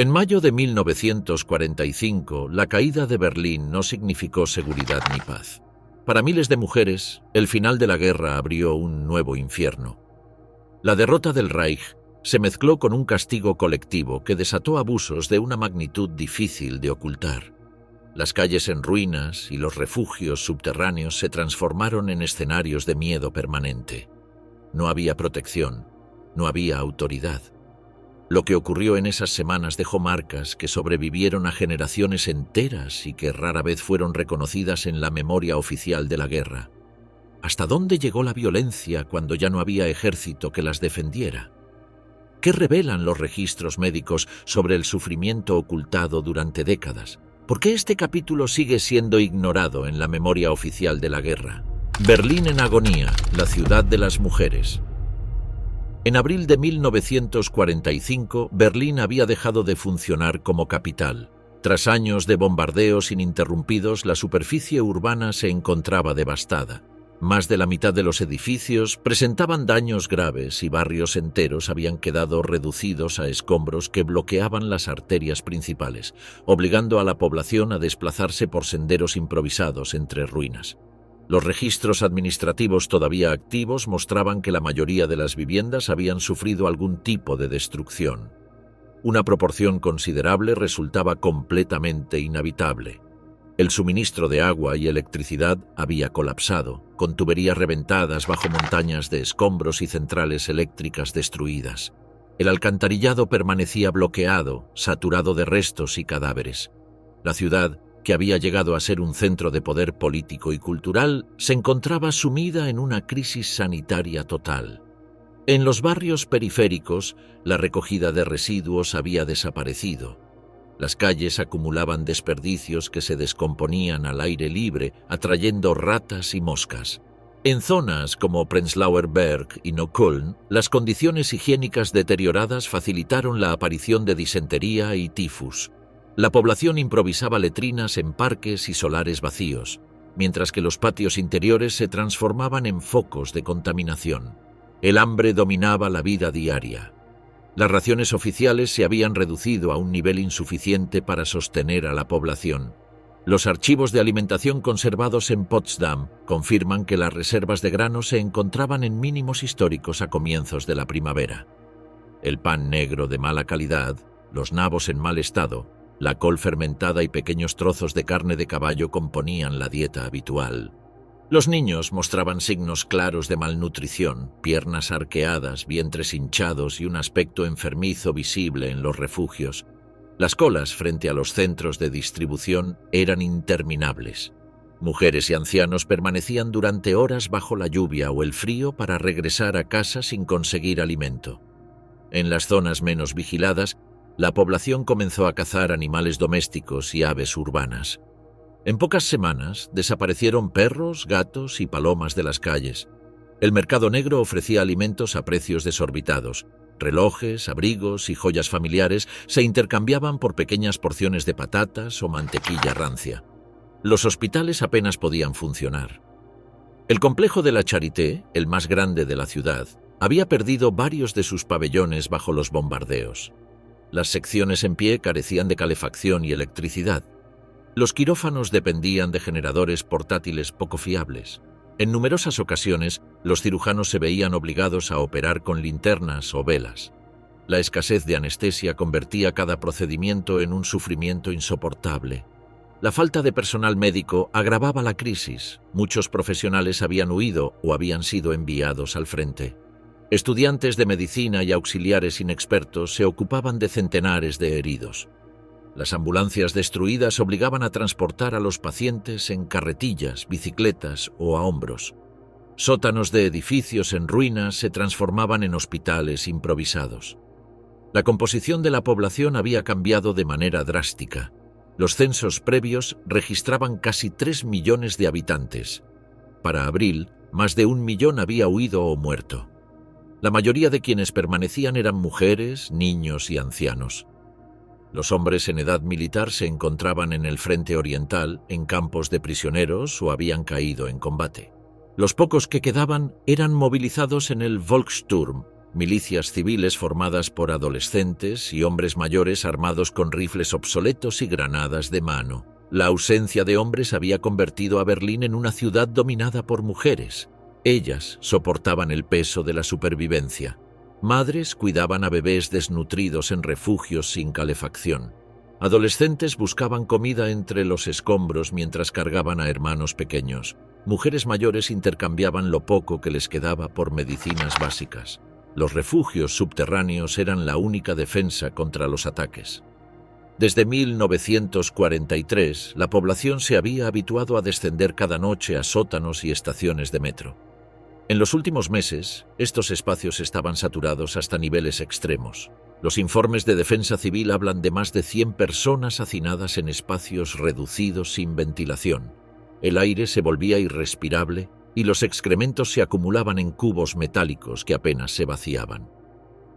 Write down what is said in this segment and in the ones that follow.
En mayo de 1945, la caída de Berlín no significó seguridad ni paz. Para miles de mujeres, el final de la guerra abrió un nuevo infierno. La derrota del Reich se mezcló con un castigo colectivo que desató abusos de una magnitud difícil de ocultar. Las calles en ruinas y los refugios subterráneos se transformaron en escenarios de miedo permanente. No había protección, no había autoridad. Lo que ocurrió en esas semanas dejó marcas que sobrevivieron a generaciones enteras y que rara vez fueron reconocidas en la memoria oficial de la guerra. ¿Hasta dónde llegó la violencia cuando ya no había ejército que las defendiera? ¿Qué revelan los registros médicos sobre el sufrimiento ocultado durante décadas? ¿Por qué este capítulo sigue siendo ignorado en la memoria oficial de la guerra? Berlín en agonía, la ciudad de las mujeres. En abril de 1945, Berlín había dejado de funcionar como capital. Tras años de bombardeos ininterrumpidos, la superficie urbana se encontraba devastada. Más de la mitad de los edificios presentaban daños graves y barrios enteros habían quedado reducidos a escombros que bloqueaban las arterias principales, obligando a la población a desplazarse por senderos improvisados entre ruinas. Los registros administrativos todavía activos mostraban que la mayoría de las viviendas habían sufrido algún tipo de destrucción. Una proporción considerable resultaba completamente inhabitable. El suministro de agua y electricidad había colapsado, con tuberías reventadas bajo montañas de escombros y centrales eléctricas destruidas. El alcantarillado permanecía bloqueado, saturado de restos y cadáveres. La ciudad, que había llegado a ser un centro de poder político y cultural, se encontraba sumida en una crisis sanitaria total. En los barrios periféricos, la recogida de residuos había desaparecido. Las calles acumulaban desperdicios que se descomponían al aire libre, atrayendo ratas y moscas. En zonas como Prenzlauer Berg y Neukölln, las condiciones higiénicas deterioradas facilitaron la aparición de disentería y tifus. La población improvisaba letrinas en parques y solares vacíos, mientras que los patios interiores se transformaban en focos de contaminación. El hambre dominaba la vida diaria. Las raciones oficiales se habían reducido a un nivel insuficiente para sostener a la población. Los archivos de alimentación conservados en Potsdam confirman que las reservas de grano se encontraban en mínimos históricos a comienzos de la primavera. El pan negro de mala calidad, los nabos en mal estado, la col fermentada y pequeños trozos de carne de caballo componían la dieta habitual. Los niños mostraban signos claros de malnutrición, piernas arqueadas, vientres hinchados y un aspecto enfermizo visible en los refugios. Las colas frente a los centros de distribución eran interminables. Mujeres y ancianos permanecían durante horas bajo la lluvia o el frío para regresar a casa sin conseguir alimento. En las zonas menos vigiladas, la población comenzó a cazar animales domésticos y aves urbanas. En pocas semanas desaparecieron perros, gatos y palomas de las calles. El mercado negro ofrecía alimentos a precios desorbitados. Relojes, abrigos y joyas familiares se intercambiaban por pequeñas porciones de patatas o mantequilla rancia. Los hospitales apenas podían funcionar. El complejo de la Charité, el más grande de la ciudad, había perdido varios de sus pabellones bajo los bombardeos. Las secciones en pie carecían de calefacción y electricidad. Los quirófanos dependían de generadores portátiles poco fiables. En numerosas ocasiones, los cirujanos se veían obligados a operar con linternas o velas. La escasez de anestesia convertía cada procedimiento en un sufrimiento insoportable. La falta de personal médico agravaba la crisis. Muchos profesionales habían huido o habían sido enviados al frente. Estudiantes de medicina y auxiliares inexpertos se ocupaban de centenares de heridos. Las ambulancias destruidas obligaban a transportar a los pacientes en carretillas, bicicletas o a hombros. Sótanos de edificios en ruinas se transformaban en hospitales improvisados. La composición de la población había cambiado de manera drástica. Los censos previos registraban casi 3 millones de habitantes. Para abril, más de 1 millón había huido o muerto. La mayoría de quienes permanecían eran mujeres, niños y ancianos. Los hombres en edad militar se encontraban en el frente oriental, en campos de prisioneros o habían caído en combate. Los pocos que quedaban eran movilizados en el Volkssturm, milicias civiles formadas por adolescentes y hombres mayores armados con rifles obsoletos y granadas de mano. La ausencia de hombres había convertido a Berlín en una ciudad dominada por mujeres. Ellas soportaban el peso de la supervivencia. Madres cuidaban a bebés desnutridos en refugios sin calefacción. Adolescentes buscaban comida entre los escombros mientras cargaban a hermanos pequeños. Mujeres mayores intercambiaban lo poco que les quedaba por medicinas básicas. Los refugios subterráneos eran la única defensa contra los ataques. Desde 1943, la población se había habituado a descender cada noche a sótanos y estaciones de metro. En los últimos meses, estos espacios estaban saturados hasta niveles extremos. Los informes de defensa civil hablan de más de 100 personas hacinadas en espacios reducidos sin ventilación. El aire se volvía irrespirable y los excrementos se acumulaban en cubos metálicos que apenas se vaciaban.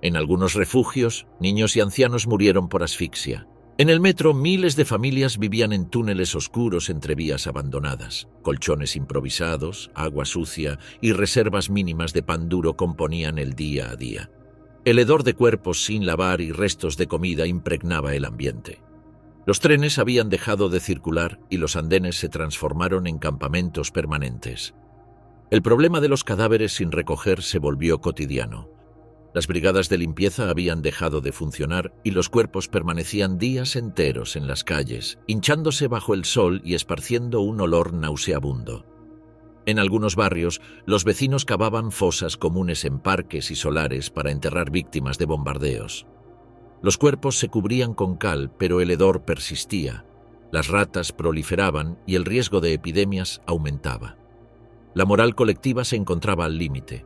En algunos refugios, niños y ancianos murieron por asfixia. En el metro, miles de familias vivían en túneles oscuros entre vías abandonadas. Colchones improvisados, agua sucia y reservas mínimas de pan duro componían el día a día. El hedor de cuerpos sin lavar y restos de comida impregnaba el ambiente. Los trenes habían dejado de circular y los andenes se transformaron en campamentos permanentes. El problema de los cadáveres sin recoger se volvió cotidiano. Las brigadas de limpieza habían dejado de funcionar y los cuerpos permanecían días enteros en las calles, hinchándose bajo el sol y esparciendo un olor nauseabundo. En algunos barrios, los vecinos cavaban fosas comunes en parques y solares para enterrar víctimas de bombardeos. Los cuerpos se cubrían con cal, pero el hedor persistía. Las ratas proliferaban y el riesgo de epidemias aumentaba. La moral colectiva se encontraba al límite.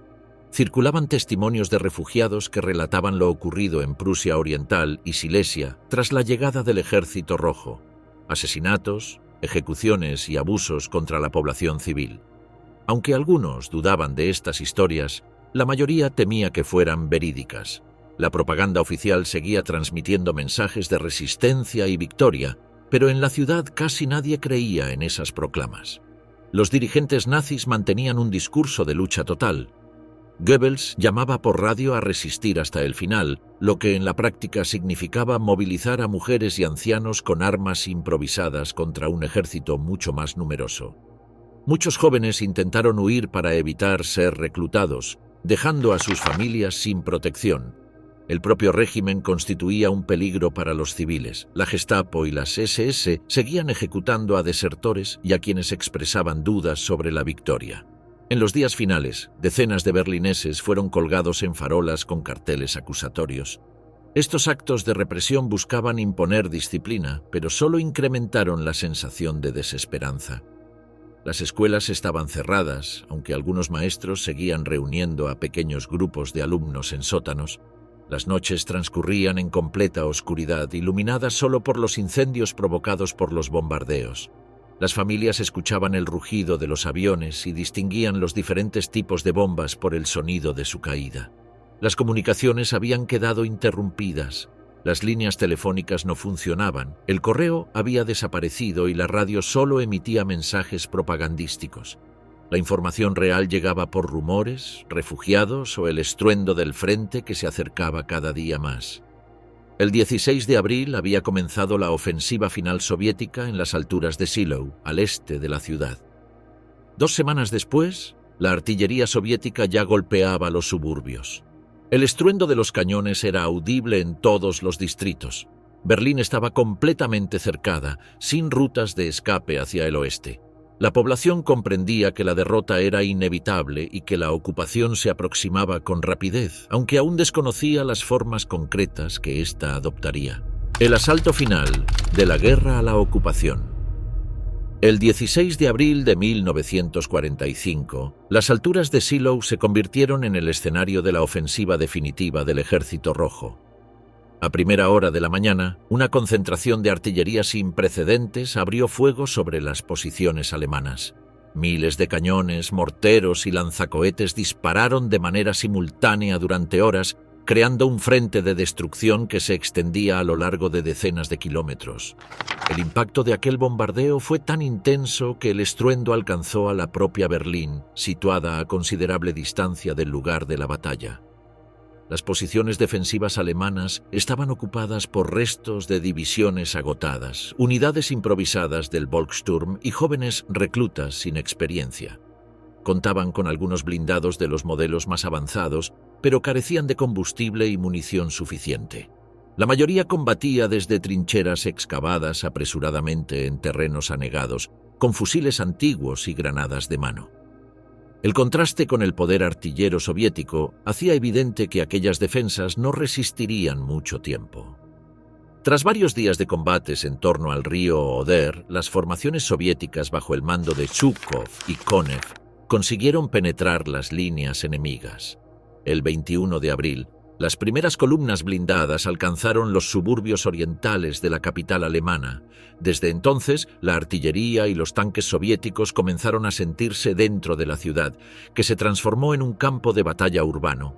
Circulaban testimonios de refugiados que relataban lo ocurrido en Prusia Oriental y Silesia tras la llegada del Ejército Rojo: asesinatos, ejecuciones y abusos contra la población civil. Aunque algunos dudaban de estas historias, la mayoría temía que fueran verídicas. La propaganda oficial seguía transmitiendo mensajes de resistencia y victoria, pero en la ciudad casi nadie creía en esas proclamas. Los dirigentes nazis mantenían un discurso de lucha total. Goebbels llamaba por radio a resistir hasta el final, lo que en la práctica significaba movilizar a mujeres y ancianos con armas improvisadas contra un ejército mucho más numeroso. Muchos jóvenes intentaron huir para evitar ser reclutados, dejando a sus familias sin protección. El propio régimen constituía un peligro para los civiles. La Gestapo y las SS seguían ejecutando a desertores y a quienes expresaban dudas sobre la victoria. En los días finales, decenas de berlineses fueron colgados en farolas con carteles acusatorios. Estos actos de represión buscaban imponer disciplina, pero solo incrementaron la sensación de desesperanza. Las escuelas estaban cerradas, aunque algunos maestros seguían reuniendo a pequeños grupos de alumnos en sótanos. Las noches transcurrían en completa oscuridad, iluminadas solo por los incendios provocados por los bombardeos. Las familias escuchaban el rugido de los aviones y distinguían los diferentes tipos de bombas por el sonido de su caída. Las comunicaciones habían quedado interrumpidas, las líneas telefónicas no funcionaban, el correo había desaparecido y la radio solo emitía mensajes propagandísticos. La información real llegaba por rumores, refugiados o el estruendo del frente que se acercaba cada día más. El 16 de abril había comenzado la ofensiva final soviética en las alturas de Shiloh, al este de la ciudad. 2 semanas después, la artillería soviética ya golpeaba los suburbios. El estruendo de los cañones era audible en todos los distritos. Berlín estaba completamente cercada, sin rutas de escape hacia el oeste. La población comprendía que la derrota era inevitable y que la ocupación se aproximaba con rapidez, aunque aún desconocía las formas concretas que ésta adoptaría. El asalto final de la guerra a la ocupación. El 16 de abril de 1945, las alturas de Shiloh se convirtieron en el escenario de la ofensiva definitiva del Ejército Rojo. A primera hora de la mañana, una concentración de artillería sin precedentes abrió fuego sobre las posiciones alemanas. Miles de cañones, morteros y lanzacohetes dispararon de manera simultánea durante horas, creando un frente de destrucción que se extendía a lo largo de decenas de kilómetros. El impacto de aquel bombardeo fue tan intenso que el estruendo alcanzó a la propia Berlín, situada a considerable distancia del lugar de la batalla. Las posiciones defensivas alemanas estaban ocupadas por restos de divisiones agotadas, unidades improvisadas del Volkssturm y jóvenes reclutas sin experiencia. Contaban con algunos blindados de los modelos más avanzados, pero carecían de combustible y munición suficiente. La mayoría combatía desde trincheras excavadas apresuradamente en terrenos anegados, con fusiles antiguos y granadas de mano. El contraste con el poder artillero soviético hacía evidente que aquellas defensas no resistirían mucho tiempo. Tras varios días de combates en torno al río Oder, las formaciones soviéticas bajo el mando de Zhukov y Konev consiguieron penetrar las líneas enemigas. El 21 de abril, las primeras columnas blindadas alcanzaron los suburbios orientales de la capital alemana. Desde entonces, la artillería y los tanques soviéticos comenzaron a sentirse dentro de la ciudad, que se transformó en un campo de batalla urbano.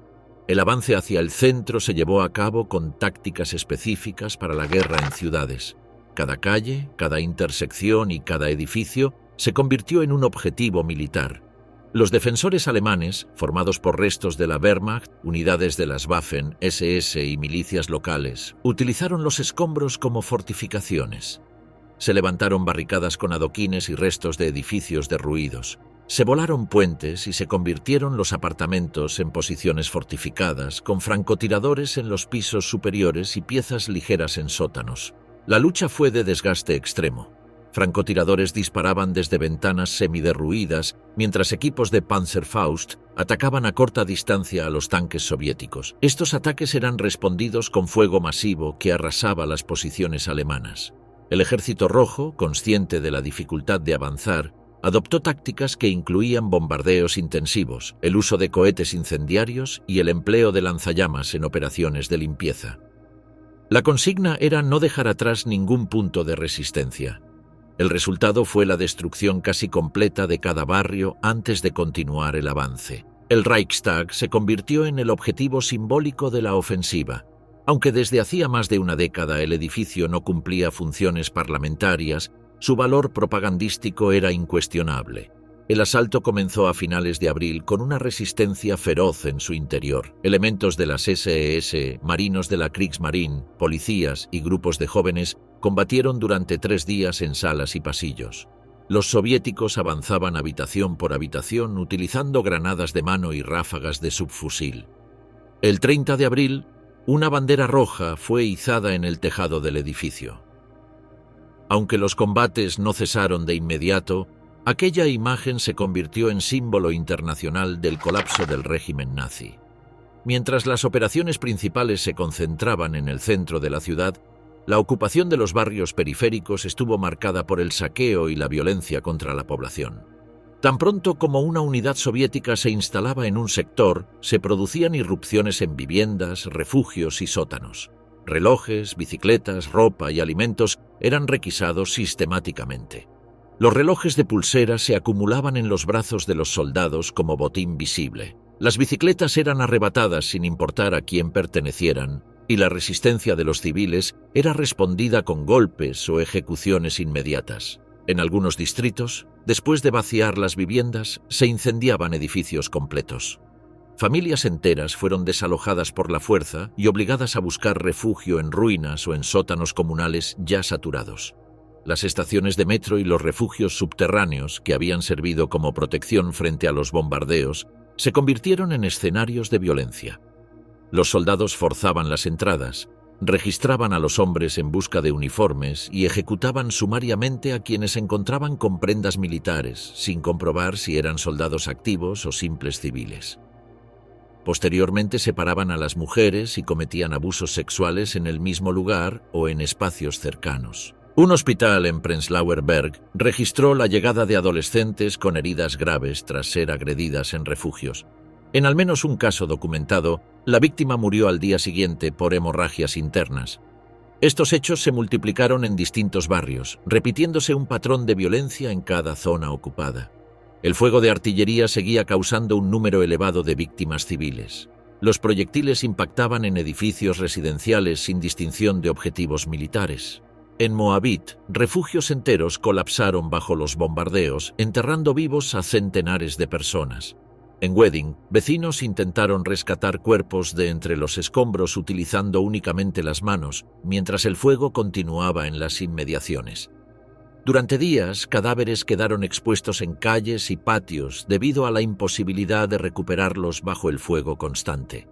El avance hacia el centro se llevó a cabo con tácticas específicas para la guerra en ciudades. Cada calle, cada intersección y cada edificio se convirtió en un objetivo militar. Los defensores alemanes, formados por restos de la Wehrmacht, unidades de las Waffen, SS y milicias locales, utilizaron los escombros como fortificaciones. Se levantaron barricadas con adoquines y restos de edificios derruidos. Se volaron puentes y se convirtieron los apartamentos en posiciones fortificadas, con francotiradores en los pisos superiores y piezas ligeras en sótanos. La lucha fue de desgaste extremo. Francotiradores disparaban desde ventanas semiderruidas, mientras equipos de Panzerfaust atacaban a corta distancia a los tanques soviéticos. Estos ataques eran respondidos con fuego masivo que arrasaba las posiciones alemanas. El Ejército Rojo, consciente de la dificultad de avanzar, adoptó tácticas que incluían bombardeos intensivos, el uso de cohetes incendiarios y el empleo de lanzallamas en operaciones de limpieza. La consigna era no dejar atrás ningún punto de resistencia. El resultado fue la destrucción casi completa de cada barrio antes de continuar el avance. El Reichstag se convirtió en el objetivo simbólico de la ofensiva. Aunque desde hacía más de una década el edificio no cumplía funciones parlamentarias, su valor propagandístico era incuestionable. El asalto comenzó a finales de abril con una resistencia feroz en su interior. Elementos de las SS, marinos de la Kriegsmarine, policías y grupos de jóvenes combatieron durante 3 días en salas y pasillos. Los soviéticos avanzaban habitación por habitación utilizando granadas de mano y ráfagas de subfusil. El 30 de abril, una bandera roja fue izada en el tejado del edificio. Aunque los combates no cesaron de inmediato, aquella imagen se convirtió en símbolo internacional del colapso del régimen nazi. Mientras las operaciones principales se concentraban en el centro de la ciudad, la ocupación de los barrios periféricos estuvo marcada por el saqueo y la violencia contra la población. Tan pronto como una unidad soviética se instalaba en un sector, se producían irrupciones en viviendas, refugios y sótanos. Relojes, bicicletas, ropa y alimentos eran requisados sistemáticamente. Los relojes de pulsera se acumulaban en los brazos de los soldados como botín visible. Las bicicletas eran arrebatadas sin importar a quién pertenecieran, y la resistencia de los civiles era respondida con golpes o ejecuciones inmediatas. En algunos distritos, después de vaciar las viviendas, se incendiaban edificios completos. Familias enteras fueron desalojadas por la fuerza y obligadas a buscar refugio en ruinas o en sótanos comunales ya saturados. Las estaciones de metro y los refugios subterráneos, que habían servido como protección frente a los bombardeos, se convirtieron en escenarios de violencia. Los soldados forzaban las entradas, registraban a los hombres en busca de uniformes y ejecutaban sumariamente a quienes se encontraban con prendas militares, sin comprobar si eran soldados activos o simples civiles. Posteriormente separaban a las mujeres y cometían abusos sexuales en el mismo lugar o en espacios cercanos. Un hospital en Prenzlauer Berg registró la llegada de adolescentes con heridas graves tras ser agredidas en refugios. En al menos un caso documentado, la víctima murió al día siguiente por hemorragias internas. Estos hechos se multiplicaron en distintos barrios, repitiéndose un patrón de violencia en cada zona ocupada. El fuego de artillería seguía causando un número elevado de víctimas civiles. Los proyectiles impactaban en edificios residenciales sin distinción de objetivos militares. En Moabit, refugios enteros colapsaron bajo los bombardeos, enterrando vivos a centenares de personas. En Wedding, vecinos intentaron rescatar cuerpos de entre los escombros utilizando únicamente las manos, mientras el fuego continuaba en las inmediaciones. Durante días, cadáveres quedaron expuestos en calles y patios debido a la imposibilidad de recuperarlos bajo el fuego constante.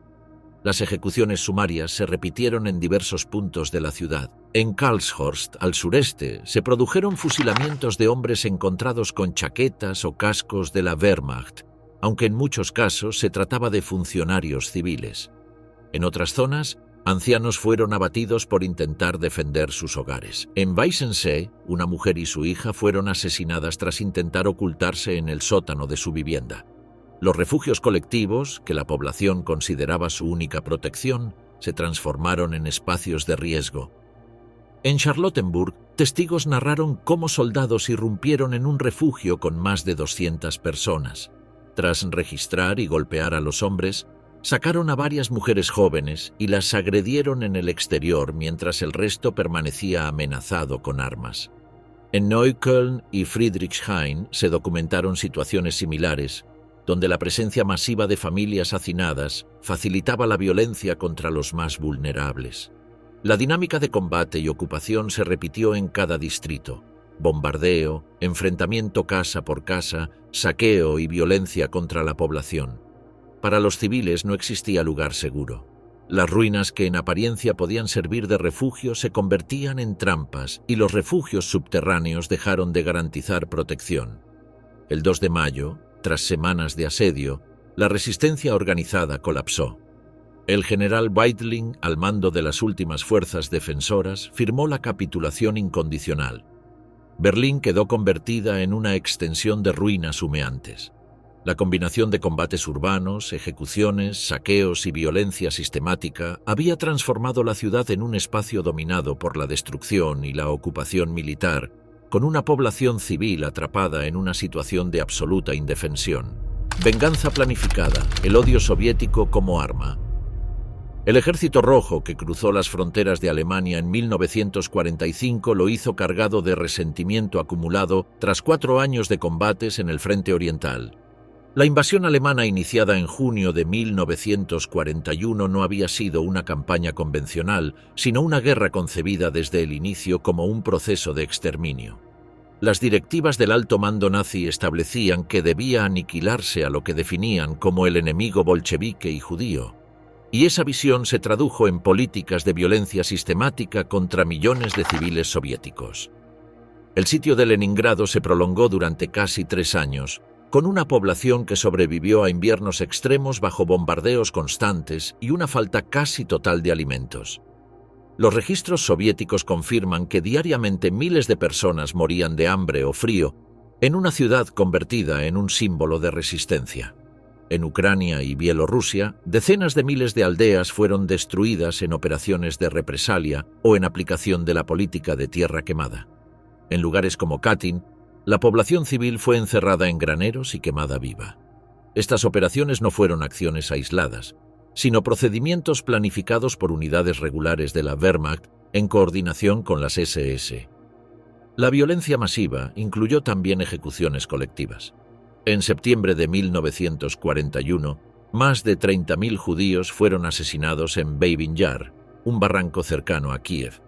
Las ejecuciones sumarias se repitieron en diversos puntos de la ciudad. En Karlshorst, al sureste, se produjeron fusilamientos de hombres encontrados con chaquetas o cascos de la Wehrmacht, aunque en muchos casos se trataba de funcionarios civiles. En otras zonas, ancianos fueron abatidos por intentar defender sus hogares. En Weißensee, una mujer y su hija fueron asesinadas tras intentar ocultarse en el sótano de su vivienda. Los refugios colectivos, que la población consideraba su única protección, se transformaron en espacios de riesgo. En Charlottenburg, testigos narraron cómo soldados irrumpieron en un refugio con más de 200 personas. Tras registrar y golpear a los hombres, sacaron a varias mujeres jóvenes y las agredieron en el exterior mientras el resto permanecía amenazado con armas. En Neukölln y Friedrichshain se documentaron situaciones similares, donde la presencia masiva de familias hacinadas facilitaba la violencia contra los más vulnerables. La dinámica de combate y ocupación se repitió en cada distrito: bombardeo, enfrentamiento casa por casa, saqueo y violencia contra la población. Para los civiles no existía lugar seguro. Las ruinas que en apariencia podían servir de refugio se convertían en trampas y los refugios subterráneos dejaron de garantizar protección. El 2 de mayo, tras semanas de asedio, la resistencia organizada colapsó. El general Weidling, al mando de las últimas fuerzas defensoras, firmó la capitulación incondicional. Berlín quedó convertida en una extensión de ruinas humeantes. La combinación de combates urbanos, ejecuciones, saqueos y violencia sistemática había transformado la ciudad en un espacio dominado por la destrucción y la ocupación militar, con una población civil atrapada en una situación de absoluta indefensión. Venganza planificada, el odio soviético como arma. El Ejército Rojo, que cruzó las fronteras de Alemania en 1945, lo hizo cargado de resentimiento acumulado tras 4 años de combates en el frente oriental. La invasión alemana iniciada en junio de 1941 no había sido una campaña convencional, sino una guerra concebida desde el inicio como un proceso de exterminio. Las directivas del alto mando nazi establecían que debía aniquilarse a lo que definían como el enemigo bolchevique y judío, y esa visión se tradujo en políticas de violencia sistemática contra millones de civiles soviéticos. El sitio de Leningrado se prolongó durante casi 3 años, con una población que sobrevivió a inviernos extremos bajo bombardeos constantes y una falta casi total de alimentos. Los registros soviéticos confirman que diariamente miles de personas morían de hambre o frío en una ciudad convertida en un símbolo de resistencia. En Ucrania y Bielorrusia, decenas de miles de aldeas fueron destruidas en operaciones de represalia o en aplicación de la política de tierra quemada. En lugares como Katyn, la población civil fue encerrada en graneros y quemada viva. Estas operaciones no fueron acciones aisladas, sino procedimientos planificados por unidades regulares de la Wehrmacht en coordinación con las SS. La violencia masiva incluyó también ejecuciones colectivas. En septiembre de 1941, más de 30.000 judíos fueron asesinados en Babin Yar, un barranco cercano a Kiev.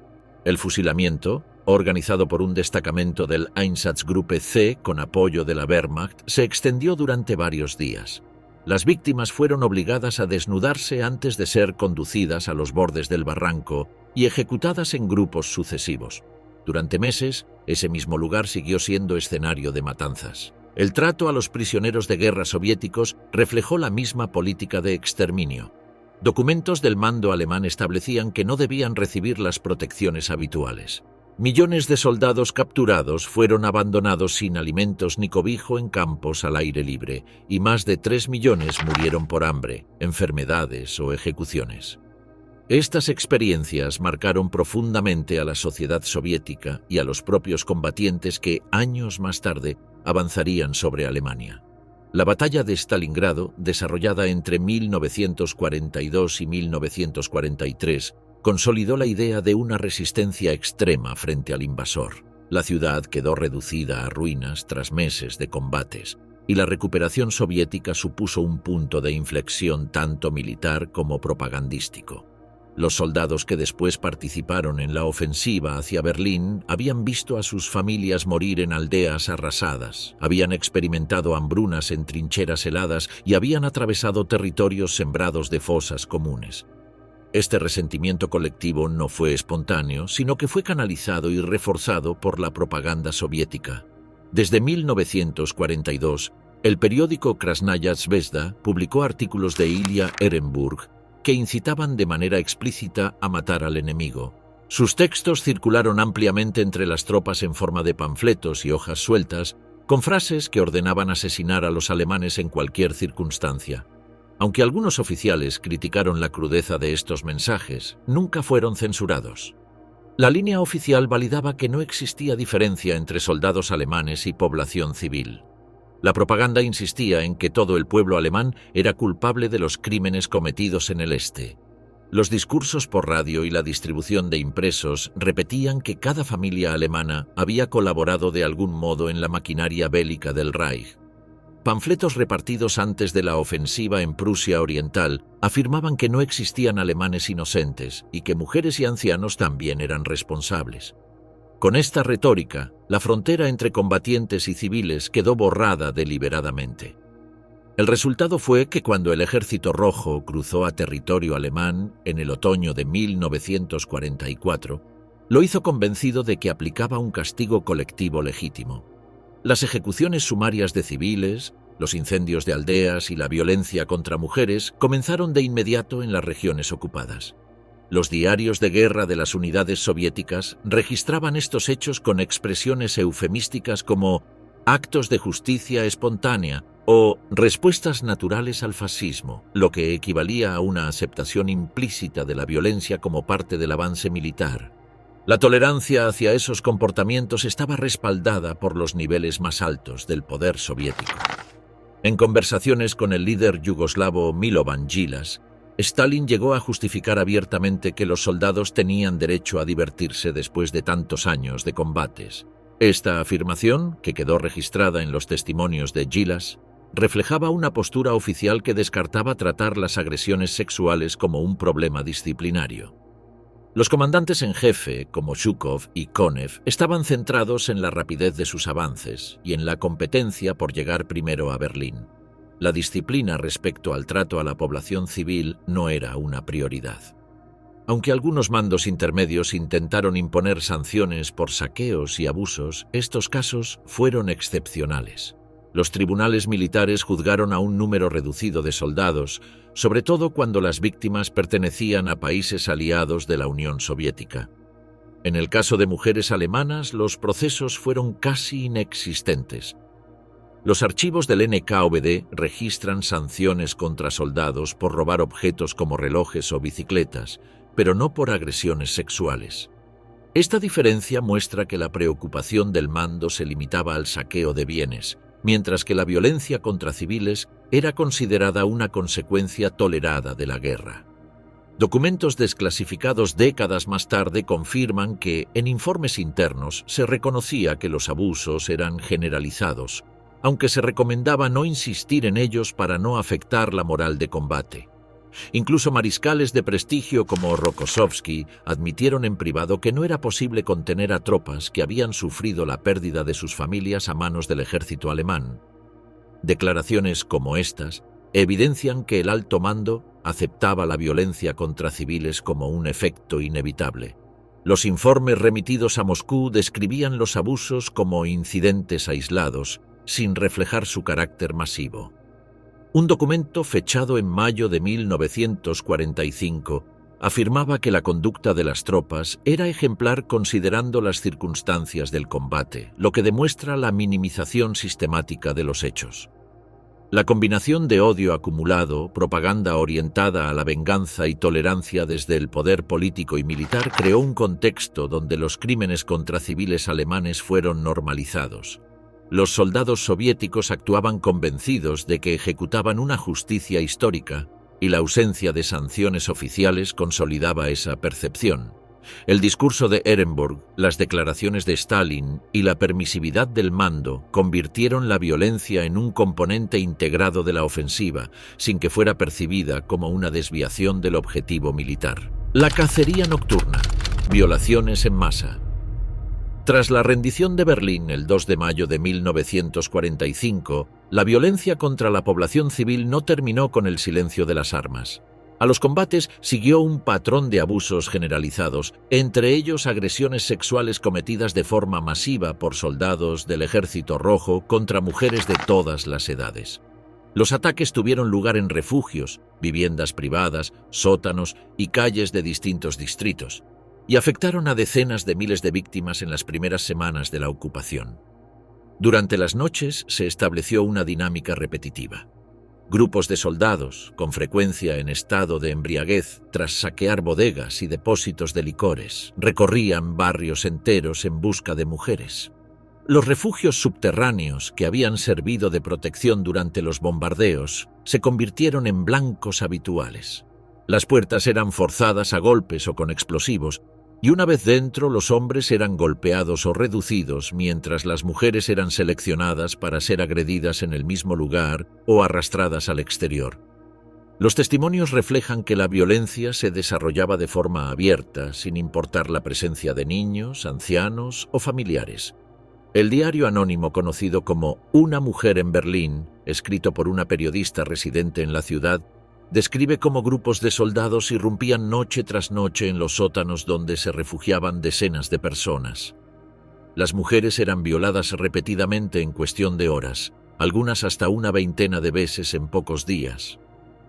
El fusilamiento, organizado por un destacamento del Einsatzgruppe C con apoyo de la Wehrmacht, se extendió durante varios días. Las víctimas fueron obligadas a desnudarse antes de ser conducidas a los bordes del barranco y ejecutadas en grupos sucesivos. Durante meses, ese mismo lugar siguió siendo escenario de matanzas. El trato a los prisioneros de guerra soviéticos reflejó la misma política de exterminio. Documentos del mando alemán establecían que no debían recibir las protecciones habituales. Millones de soldados capturados fueron abandonados sin alimentos ni cobijo en campos al aire libre, y más de 3 millones murieron por hambre, enfermedades o ejecuciones. Estas experiencias marcaron profundamente a la sociedad soviética y a los propios combatientes que, años más tarde, avanzarían sobre Alemania. La batalla de Stalingrado, desarrollada entre 1942 y 1943, consolidó la idea de una resistencia extrema frente al invasor. La ciudad quedó reducida a ruinas tras meses de combates, y la recuperación soviética supuso un punto de inflexión tanto militar como propagandístico. Los soldados que después participaron en la ofensiva hacia Berlín habían visto a sus familias morir en aldeas arrasadas, habían experimentado hambrunas en trincheras heladas y habían atravesado territorios sembrados de fosas comunes. Este resentimiento colectivo no fue espontáneo, sino que fue canalizado y reforzado por la propaganda soviética. Desde 1942, el periódico Krasnaya Zvezda publicó artículos de Ilya Ehrenburg que incitaban de manera explícita a matar al enemigo. Sus textos circularon ampliamente entre las tropas en forma de panfletos y hojas sueltas, con frases que ordenaban asesinar a los alemanes en cualquier circunstancia. Aunque algunos oficiales criticaron la crudeza de estos mensajes, nunca fueron censurados. La línea oficial validaba que no existía diferencia entre soldados alemanes y población civil. La propaganda insistía en que todo el pueblo alemán era culpable de los crímenes cometidos en el este. Los discursos por radio y la distribución de impresos repetían que cada familia alemana había colaborado de algún modo en la maquinaria bélica del Reich. Panfletos repartidos antes de la ofensiva en Prusia Oriental afirmaban que no existían alemanes inocentes y que mujeres y ancianos también eran responsables. Con esta retórica, la frontera entre combatientes y civiles quedó borrada deliberadamente. El resultado fue que cuando el Ejército Rojo cruzó a territorio alemán en el otoño de 1944, lo hizo convencido de que aplicaba un castigo colectivo legítimo. Las ejecuciones sumarias de civiles, los incendios de aldeas y la violencia contra mujeres comenzaron de inmediato en las regiones ocupadas. Los diarios de guerra de las unidades soviéticas registraban estos hechos con expresiones eufemísticas como actos de justicia espontánea o respuestas naturales al fascismo, lo que equivalía a una aceptación implícita de la violencia como parte del avance militar. La tolerancia hacia esos comportamientos estaba respaldada por los niveles más altos del poder soviético. En conversaciones con el líder yugoslavo Milovan Djilas, Stalin llegó a justificar abiertamente que los soldados tenían derecho a divertirse después de tantos años de combates. Esta afirmación, que quedó registrada en los testimonios de Djilas, reflejaba una postura oficial que descartaba tratar las agresiones sexuales como un problema disciplinario. Los comandantes en jefe, como Zhukov y Konev, estaban centrados en la rapidez de sus avances y en la competencia por llegar primero a Berlín. La disciplina respecto al trato a la población civil no era una prioridad. Aunque algunos mandos intermedios intentaron imponer sanciones por saqueos y abusos, estos casos fueron excepcionales. Los tribunales militares juzgaron a un número reducido de soldados, sobre todo cuando las víctimas pertenecían a países aliados de la Unión Soviética. En el caso de mujeres alemanas, los procesos fueron casi inexistentes. Los archivos del NKVD registran sanciones contra soldados por robar objetos como relojes o bicicletas, pero no por agresiones sexuales. Esta diferencia muestra que la preocupación del mando se limitaba al saqueo de bienes, mientras que la violencia contra civiles era considerada una consecuencia tolerada de la guerra. Documentos desclasificados décadas más tarde confirman que, en informes internos, se reconocía que los abusos eran generalizados, aunque se recomendaba no insistir en ellos para no afectar la moral de combate. Incluso mariscales de prestigio como Rokossovski admitieron en privado que no era posible contener a tropas que habían sufrido la pérdida de sus familias a manos del ejército alemán. Declaraciones como estas evidencian que el alto mando aceptaba la violencia contra civiles como un efecto inevitable. Los informes remitidos a Moscú describían los abusos como incidentes aislados, sin reflejar su carácter masivo. Un documento fechado en mayo de 1945 afirmaba que la conducta de las tropas era ejemplar considerando las circunstancias del combate, lo que demuestra la minimización sistemática de los hechos. La combinación de odio acumulado, propaganda orientada a la venganza y tolerancia desde el poder político y militar creó un contexto donde los crímenes contra civiles alemanes fueron normalizados. Los soldados soviéticos actuaban convencidos de que ejecutaban una justicia histórica y la ausencia de sanciones oficiales consolidaba esa percepción. El discurso de Ehrenburg, las declaraciones de Stalin y la permisividad del mando convirtieron la violencia en un componente integrado de la ofensiva, sin que fuera percibida como una desviación del objetivo militar. La cacería nocturna. Violaciones en masa. Tras la rendición de Berlín el 2 de mayo de 1945, la violencia contra la población civil no terminó con el silencio de las armas. A los combates siguió un patrón de abusos generalizados, entre ellos agresiones sexuales cometidas de forma masiva por soldados del Ejército Rojo contra mujeres de todas las edades. Los ataques tuvieron lugar en refugios, viviendas privadas, sótanos y calles de distintos distritos, y afectaron a decenas de miles de víctimas en las primeras semanas de la ocupación. Durante las noches se estableció una dinámica repetitiva. Grupos de soldados, con frecuencia en estado de embriaguez tras saquear bodegas y depósitos de licores, recorrían barrios enteros en busca de mujeres. Los refugios subterráneos que habían servido de protección durante los bombardeos se convirtieron en blancos habituales. Las puertas eran forzadas a golpes o con explosivos, y una vez dentro los hombres eran golpeados o reducidos mientras las mujeres eran seleccionadas para ser agredidas en el mismo lugar o arrastradas al exterior. Los testimonios reflejan que la violencia se desarrollaba de forma abierta, sin importar la presencia de niños, ancianos o familiares. El diario anónimo conocido como Una mujer en Berlín, escrito por una periodista residente en la ciudad, describe cómo grupos de soldados irrumpían noche tras noche en los sótanos donde se refugiaban decenas de personas. Las mujeres eran violadas repetidamente en cuestión de horas, algunas hasta una veintena de veces en pocos días.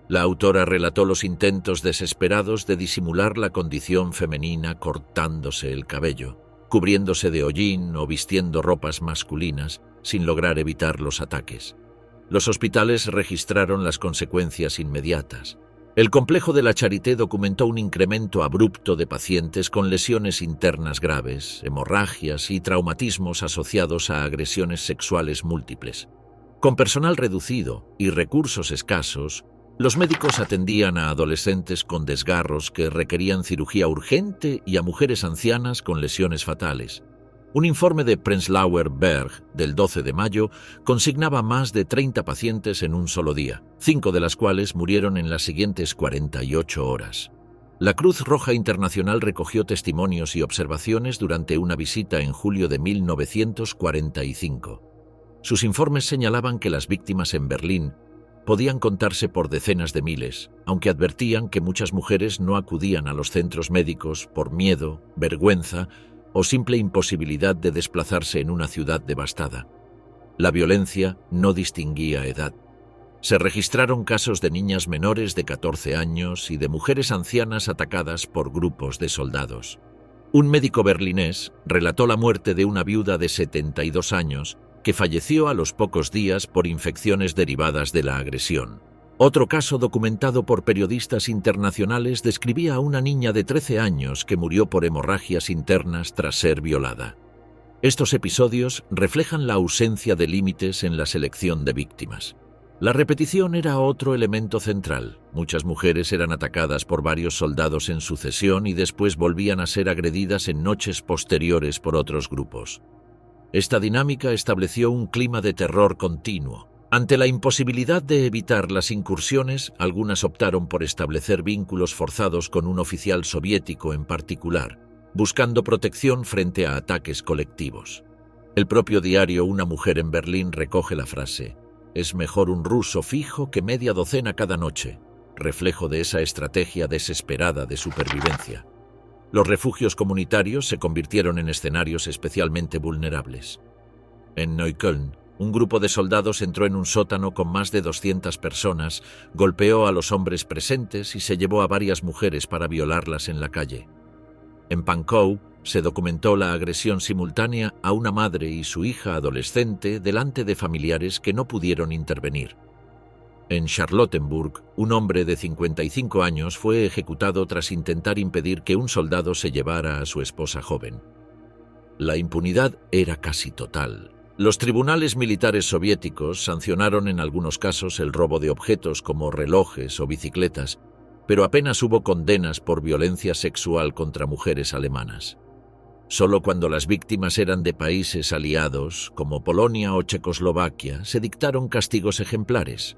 La autora relató los intentos desesperados de disimular la condición femenina cortándose el cabello, cubriéndose de hollín o vistiendo ropas masculinas, sin lograr evitar los ataques. Los hospitales registraron las consecuencias inmediatas. El complejo de la Charité documentó un incremento abrupto de pacientes con lesiones internas graves, hemorragias y traumatismos asociados a agresiones sexuales múltiples. Con personal reducido y recursos escasos, los médicos atendían a adolescentes con desgarros que requerían cirugía urgente y a mujeres ancianas con lesiones fatales. Un informe de Prenzlauer Berg del 12 de mayo consignaba más de 30 pacientes en un solo día, 5 de las cuales murieron en las siguientes 48 horas. La Cruz Roja Internacional recogió testimonios y observaciones durante una visita en julio de 1945. Sus informes señalaban que las víctimas en Berlín podían contarse por decenas de miles, aunque advertían que muchas mujeres no acudían a los centros médicos por miedo, vergüenza o simple imposibilidad de desplazarse en una ciudad devastada. La violencia no distinguía edad. Se registraron casos de niñas menores de 14 años y de mujeres ancianas atacadas por grupos de soldados. Un médico berlinés relató la muerte de una viuda de 72 años que falleció a los pocos días por infecciones derivadas de la agresión. Otro caso documentado por periodistas internacionales describía a una niña de 13 años que murió por hemorragias internas tras ser violada. Estos episodios reflejan la ausencia de límites en la selección de víctimas. La repetición era otro elemento central. Muchas mujeres eran atacadas por varios soldados en sucesión y después volvían a ser agredidas en noches posteriores por otros grupos. Esta dinámica estableció un clima de terror continuo. Ante la imposibilidad de evitar las incursiones, algunas optaron por establecer vínculos forzados con un oficial soviético en particular, buscando protección frente a ataques colectivos. El propio diario Una mujer en Berlín recoge la frase: «Es mejor un ruso fijo que media docena cada noche», reflejo de esa estrategia desesperada de supervivencia. Los refugios comunitarios se convirtieron en escenarios especialmente vulnerables. En Neukölln, un grupo de soldados entró en un sótano con más de 200 personas, golpeó a los hombres presentes y se llevó a varias mujeres para violarlas en la calle. En Pankow se documentó la agresión simultánea a una madre y su hija adolescente delante de familiares que no pudieron intervenir. En Charlottenburg, un hombre de 55 años fue ejecutado tras intentar impedir que un soldado se llevara a su esposa joven. La impunidad era casi total. Los tribunales militares soviéticos sancionaron en algunos casos el robo de objetos como relojes o bicicletas, pero apenas hubo condenas por violencia sexual contra mujeres alemanas. Solo cuando las víctimas eran de países aliados, como Polonia o Checoslovaquia, se dictaron castigos ejemplares.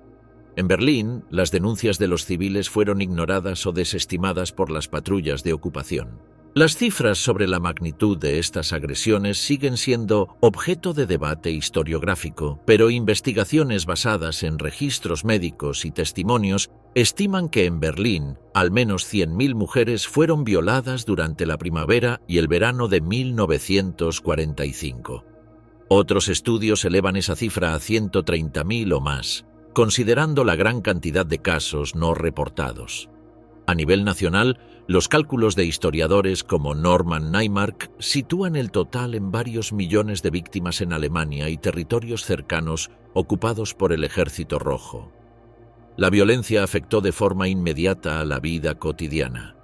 En Berlín, las denuncias de los civiles fueron ignoradas o desestimadas por las patrullas de ocupación. Las cifras sobre la magnitud de estas agresiones siguen siendo objeto de debate historiográfico, pero investigaciones basadas en registros médicos y testimonios estiman que en Berlín al menos 100.000 mujeres fueron violadas durante la primavera y el verano de 1945. Otros estudios elevan esa cifra a 130.000 o más, considerando la gran cantidad de casos no reportados. A nivel nacional, los cálculos de historiadores como Norman Naimark sitúan el total en varios millones de víctimas en Alemania y territorios cercanos ocupados por el Ejército Rojo. La violencia afectó de forma inmediata a la vida cotidiana.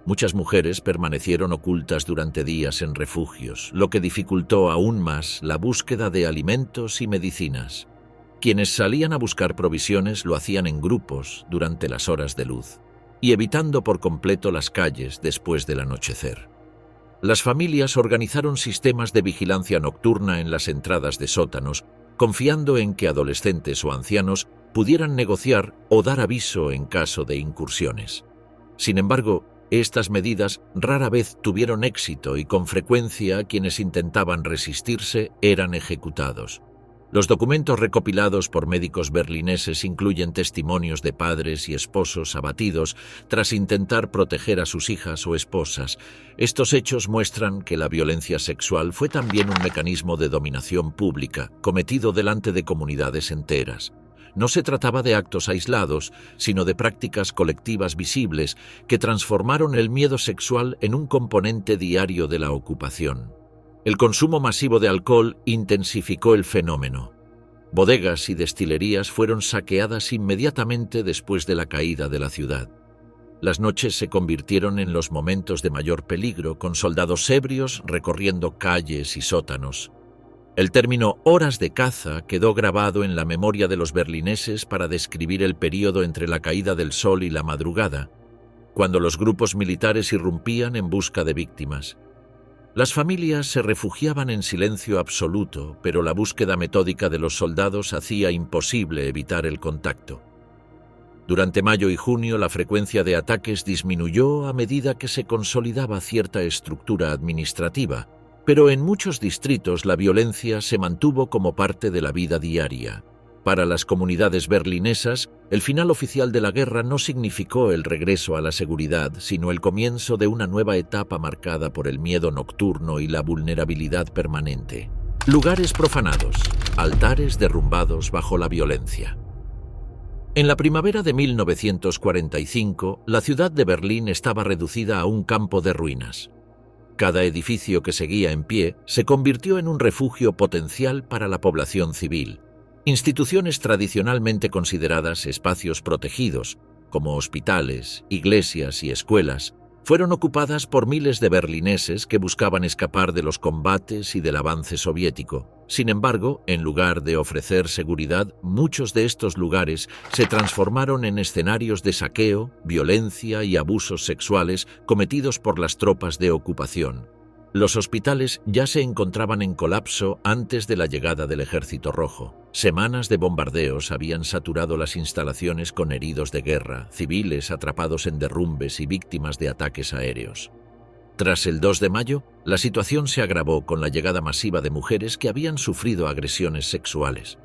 Muchas mujeres permanecieron ocultas durante días en refugios, lo que dificultó aún más la búsqueda de alimentos y medicinas. Quienes salían a buscar provisiones lo hacían en grupos durante las horas de luz y evitando por completo las calles después del anochecer. Las familias organizaron sistemas de vigilancia nocturna en las entradas de sótanos, confiando en que adolescentes o ancianos pudieran negociar o dar aviso en caso de incursiones. Sin embargo, estas medidas rara vez tuvieron éxito y con frecuencia quienes intentaban resistirse eran ejecutados. Los documentos recopilados por médicos berlineses incluyen testimonios de padres y esposos abatidos tras intentar proteger a sus hijas o esposas. Estos hechos muestran que la violencia sexual fue también un mecanismo de dominación pública, cometido delante de comunidades enteras. No se trataba de actos aislados, sino de prácticas colectivas visibles que transformaron el miedo sexual en un componente diario de la ocupación. El consumo masivo de alcohol intensificó el fenómeno. Bodegas y destilerías fueron saqueadas inmediatamente después de la caída de la ciudad. Las noches se convirtieron en los momentos de mayor peligro, con soldados ebrios recorriendo calles y sótanos. El término «horas de caza» quedó grabado en la memoria de los berlineses para describir el período entre la caída del sol y la madrugada, cuando los grupos militares irrumpían en busca de víctimas. Las familias se refugiaban en silencio absoluto, pero la búsqueda metódica de los soldados hacía imposible evitar el contacto. Durante mayo y junio la frecuencia de ataques disminuyó a medida que se consolidaba cierta estructura administrativa, pero en muchos distritos la violencia se mantuvo como parte de la vida diaria. Para las comunidades berlinesas, el final oficial de la guerra no significó el regreso a la seguridad, sino el comienzo de una nueva etapa marcada por el miedo nocturno y la vulnerabilidad permanente. Lugares profanados, altares derrumbados bajo la violencia. En la primavera de 1945, la ciudad de Berlín estaba reducida a un campo de ruinas. Cada edificio que seguía en pie se convirtió en un refugio potencial para la población civil. Instituciones tradicionalmente consideradas espacios protegidos, como hospitales, iglesias y escuelas, fueron ocupadas por miles de berlineses que buscaban escapar de los combates y del avance soviético. Sin embargo, en lugar de ofrecer seguridad, muchos de estos lugares se transformaron en escenarios de saqueo, violencia y abusos sexuales cometidos por las tropas de ocupación. Los hospitales ya se encontraban en colapso antes de la llegada del Ejército Rojo. Semanas de bombardeos habían saturado las instalaciones con heridos de guerra, civiles atrapados en derrumbes y víctimas de ataques aéreos. Tras el 2 de mayo, la situación se agravó con la llegada masiva de mujeres que habían sufrido agresiones sexuales.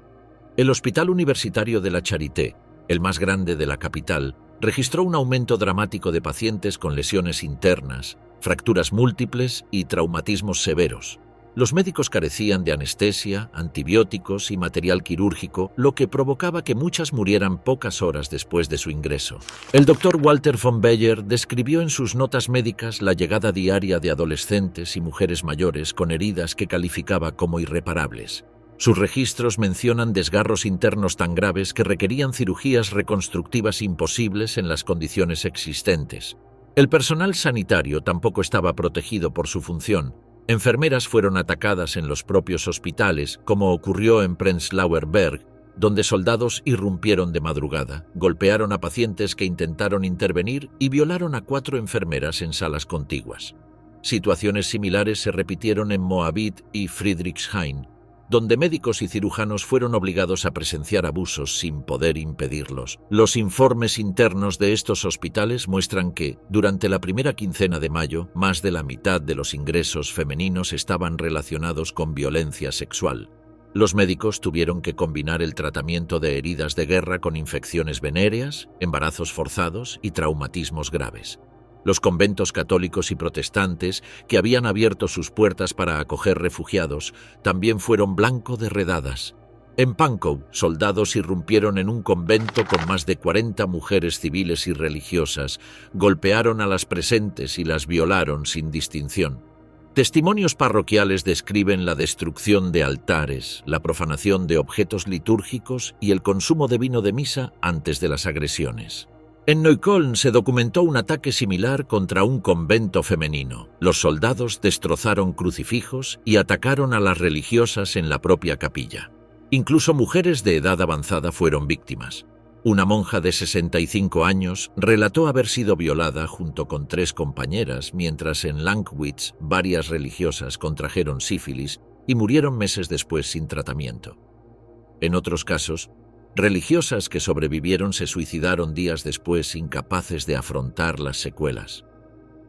El Hospital Universitario de la Charité, el más grande de la capital, registró un aumento dramático de pacientes con lesiones internas, fracturas múltiples y traumatismos severos. Los médicos carecían de anestesia, antibióticos y material quirúrgico, lo que provocaba que muchas murieran pocas horas después de su ingreso. El doctor Walter von Bayer describió en sus notas médicas la llegada diaria de adolescentes y mujeres mayores con heridas que calificaba como irreparables. Sus registros mencionan desgarros internos tan graves que requerían cirugías reconstructivas imposibles en las condiciones existentes. El personal sanitario tampoco estaba protegido por su función. Enfermeras fueron atacadas en los propios hospitales, como ocurrió en Prenzlauer Berg, donde soldados irrumpieron de madrugada, golpearon a pacientes que intentaron intervenir y violaron a 4 enfermeras en salas contiguas. Situaciones similares se repitieron en Moabit y Friedrichshain, donde médicos y cirujanos fueron obligados a presenciar abusos sin poder impedirlos. Los informes internos de estos hospitales muestran que, durante la primera quincena de mayo, más de la mitad de los ingresos femeninos estaban relacionados con violencia sexual. Los médicos tuvieron que combinar el tratamiento de heridas de guerra con infecciones venéreas, embarazos forzados y traumatismos graves. Los conventos católicos y protestantes, que habían abierto sus puertas para acoger refugiados, también fueron blanco de redadas. En Pankow, soldados irrumpieron en un convento con más de 40 mujeres civiles y religiosas, golpearon a las presentes y las violaron sin distinción. Testimonios parroquiales describen la destrucción de altares, la profanación de objetos litúrgicos y el consumo de vino de misa antes de las agresiones. En Neukölln se documentó un ataque similar contra un convento femenino. Los soldados destrozaron crucifijos y atacaron a las religiosas en la propia capilla. Incluso mujeres de edad avanzada fueron víctimas. Una monja de 65 años relató haber sido violada junto con 3 compañeras, mientras en Lankwitz varias religiosas contrajeron sífilis y murieron meses después sin tratamiento. En otros casos, religiosas que sobrevivieron se suicidaron días después, incapaces de afrontar las secuelas.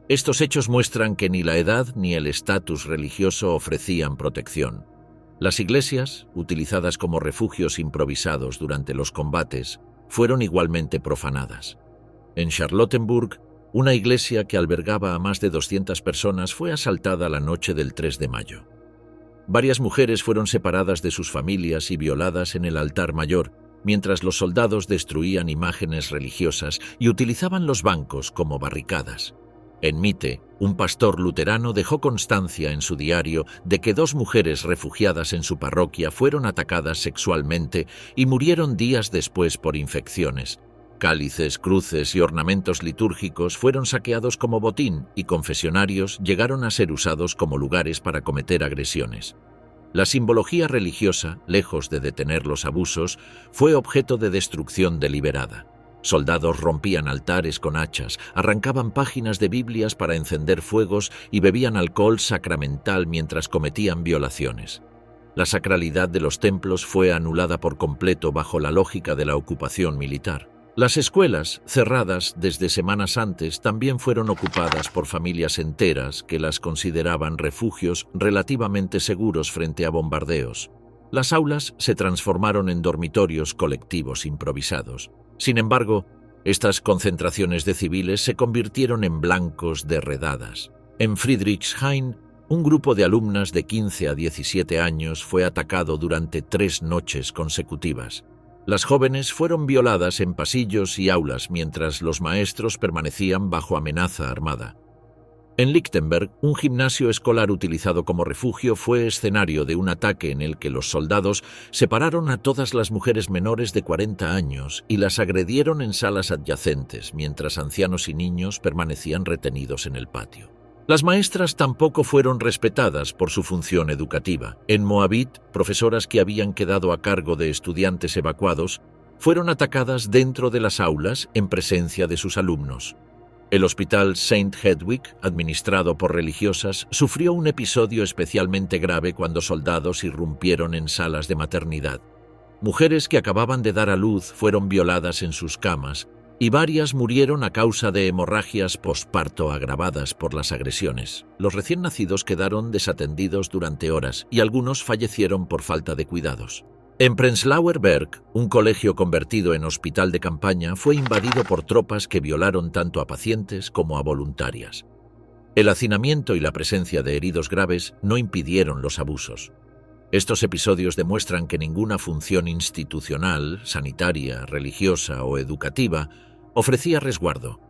Estos hechos muestran que ni la edad ni el estatus religioso ofrecían protección. Las iglesias, utilizadas como refugios improvisados durante los combates, fueron igualmente profanadas. En Charlottenburg, una iglesia que albergaba a más de 200 personas fue asaltada la noche del 3 de mayo. Varias mujeres fueron separadas de sus familias y violadas en el altar mayor, mientras los soldados destruían imágenes religiosas y utilizaban los bancos como barricadas. En Mitte, un pastor luterano dejó constancia en su diario de que 2 mujeres refugiadas en su parroquia fueron atacadas sexualmente y murieron días después por infecciones. Cálices, cruces y ornamentos litúrgicos fueron saqueados como botín y confesionarios llegaron a ser usados como lugares para cometer agresiones. La simbología religiosa, lejos de detener los abusos, fue objeto de destrucción deliberada. Soldados rompían altares con hachas, arrancaban páginas de Biblias para encender fuegos y bebían alcohol sacramental mientras cometían violaciones. La sacralidad de los templos fue anulada por completo bajo la lógica de la ocupación militar. Las escuelas, cerradas desde semanas antes, también fueron ocupadas por familias enteras que las consideraban refugios relativamente seguros frente a bombardeos. Las aulas se transformaron en dormitorios colectivos improvisados. Sin embargo, estas concentraciones de civiles se convirtieron en blancos de redadas. En Friedrichshain, un grupo de alumnas de 15 a 17 años fue atacado durante 3 noches consecutivas. Las jóvenes fueron violadas en pasillos y aulas mientras los maestros permanecían bajo amenaza armada. En Lichtenberg, un gimnasio escolar utilizado como refugio fue escenario de un ataque en el que los soldados separaron a todas las mujeres menores de 40 años y las agredieron en salas adyacentes, mientras ancianos y niños permanecían retenidos en el patio. Las maestras tampoco fueron respetadas por su función educativa. En Moabit, profesoras que habían quedado a cargo de estudiantes evacuados fueron atacadas dentro de las aulas en presencia de sus alumnos. El hospital St. Hedwig, administrado por religiosas, sufrió un episodio especialmente grave cuando soldados irrumpieron en salas de maternidad. Mujeres que acababan de dar a luz fueron violadas en sus camas, y varias murieron a causa de hemorragias posparto agravadas por las agresiones. Los recién nacidos quedaron desatendidos durante horas y algunos fallecieron por falta de cuidados. En Prenzlauer Berg, un colegio convertido en hospital de campaña fue invadido por tropas que violaron tanto a pacientes como a voluntarias. El hacinamiento y la presencia de heridos graves no impidieron los abusos. Estos episodios demuestran que ninguna función institucional, sanitaria, religiosa o educativa ofrecía resguardo.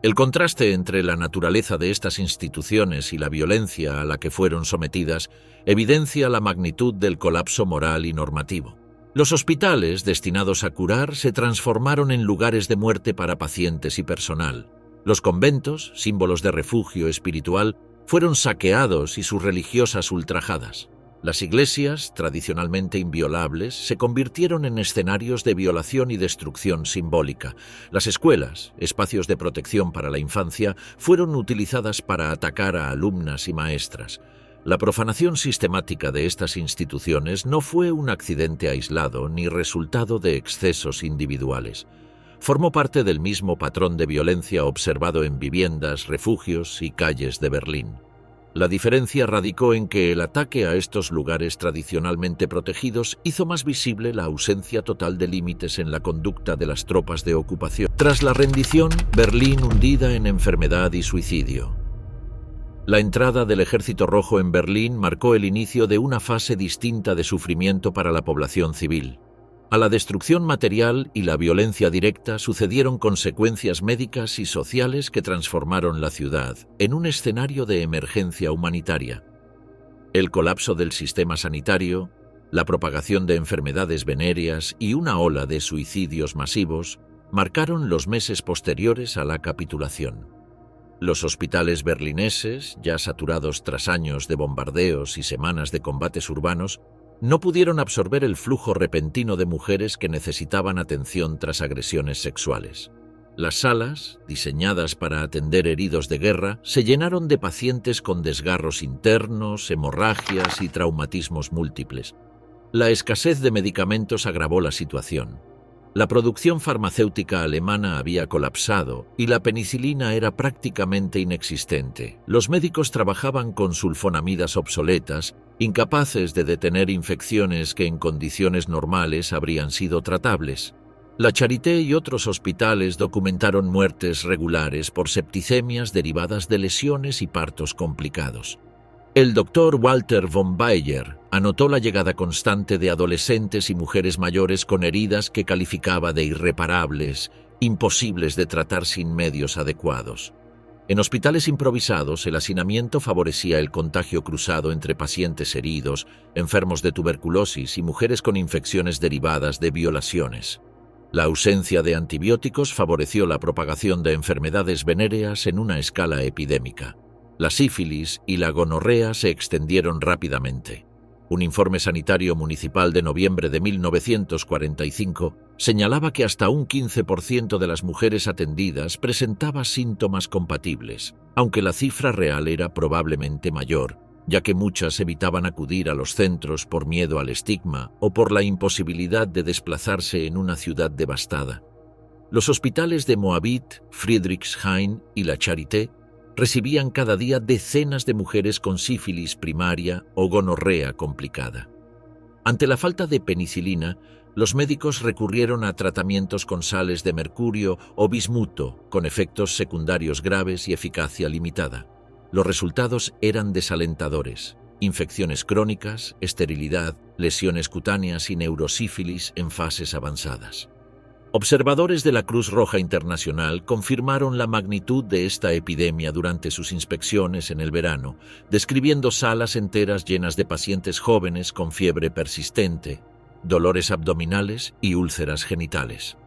El contraste entre la naturaleza de estas instituciones y la violencia a la que fueron sometidas evidencia la magnitud del colapso moral y normativo. Los hospitales destinados a curar se transformaron en lugares de muerte para pacientes y personal. Los conventos, símbolos de refugio espiritual, fueron saqueados y sus religiosas ultrajadas. Las iglesias, tradicionalmente inviolables, se convirtieron en escenarios de violación y destrucción simbólica. Las escuelas, espacios de protección para la infancia, fueron utilizadas para atacar a alumnas y maestras. La profanación sistemática de estas instituciones no fue un accidente aislado ni resultado de excesos individuales. Formó parte del mismo patrón de violencia observado en viviendas, refugios y calles de Berlín. La diferencia radicó en que el ataque a estos lugares tradicionalmente protegidos hizo más visible la ausencia total de límites en la conducta de las tropas de ocupación. Tras la rendición, Berlín hundida en enfermedad y suicidio. La entrada del Ejército Rojo en Berlín marcó el inicio de una fase distinta de sufrimiento para la población civil. A la destrucción material y la violencia directa sucedieron consecuencias médicas y sociales que transformaron la ciudad en un escenario de emergencia humanitaria. El colapso del sistema sanitario, la propagación de enfermedades venéreas y una ola de suicidios masivos marcaron los meses posteriores a la capitulación. Los hospitales berlineses, ya saturados tras años de bombardeos y semanas de combates urbanos, no pudieron absorber el flujo repentino de mujeres que necesitaban atención tras agresiones sexuales. Las salas, diseñadas para atender heridos de guerra, se llenaron de pacientes con desgarros internos, hemorragias y traumatismos múltiples. La escasez de medicamentos agravó la situación. La producción farmacéutica alemana había colapsado y la penicilina era prácticamente inexistente. Los médicos trabajaban con sulfonamidas obsoletas, incapaces de detener infecciones que en condiciones normales habrían sido tratables. La Charité y otros hospitales documentaron muertes regulares por septicemias derivadas de lesiones y partos complicados. El doctor Walter von Bayer anotó la llegada constante de adolescentes y mujeres mayores con heridas que calificaba de irreparables, imposibles de tratar sin medios adecuados. En hospitales improvisados, el hacinamiento favorecía el contagio cruzado entre pacientes heridos, enfermos de tuberculosis y mujeres con infecciones derivadas de violaciones. La ausencia de antibióticos favoreció la propagación de enfermedades venéreas en una escala epidémica. La sífilis y la gonorrea se extendieron rápidamente. Un informe sanitario municipal de noviembre de 1945 señalaba que hasta un 15% de las mujeres atendidas presentaba síntomas compatibles, aunque la cifra real era probablemente mayor, ya que muchas evitaban acudir a los centros por miedo al estigma o por la imposibilidad de desplazarse en una ciudad devastada. Los hospitales de Moabit, Friedrichshain y la Charité recibían cada día decenas de mujeres con sífilis primaria o gonorrea complicada. Ante la falta de penicilina, los médicos recurrieron a tratamientos con sales de mercurio o bismuto, con efectos secundarios graves y eficacia limitada. Los resultados eran desalentadores: infecciones crónicas, esterilidad, lesiones cutáneas y neurosífilis en fases avanzadas. Observadores de la Cruz Roja Internacional confirmaron la magnitud de esta epidemia durante sus inspecciones en el verano, describiendo salas enteras llenas de pacientes jóvenes con fiebre persistente, dolores abdominales y úlceras genitales.